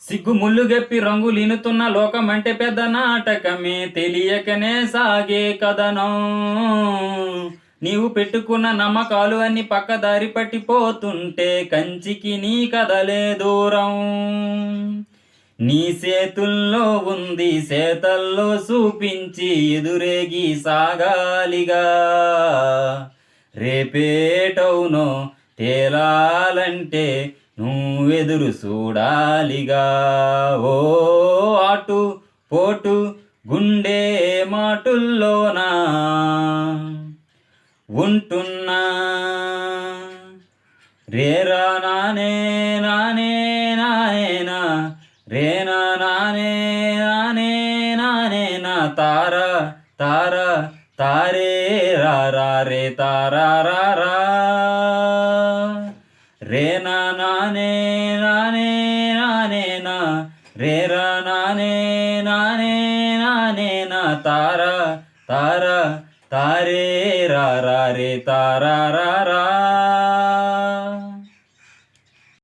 సిగ్గు ముల్లుగెప్పి రంగులీనుతున్న లోకమంటే పెద్ద నాటకమే, తెలియకనే సాగే కథనం. నీవు పెట్టుకున్న నమ్మకాలు అన్ని పక్కదారి పట్టిపోతుంటే కంచికి నీ కదలే దూరం. నీ చేతుల్లో ఉంది చేతల్లో చూపించి ఎదురేగి సాగాలిగా. రేపేటవునో తేలాలంటే నువ్వెదురు చూడాలిగా. ఓ అటు పోటు గుండె మాటుల్లోనా ఉంటున్నా. రేరా నానే నానే నానేనా, రేనా నానే నానే నానేనా, తారా తారా తారే రా రే తారా రా, రేనా నానే నానే నానేనా, రేరా నానే నానే నానేనా, తారా తారా తారే రా రే తారా రా.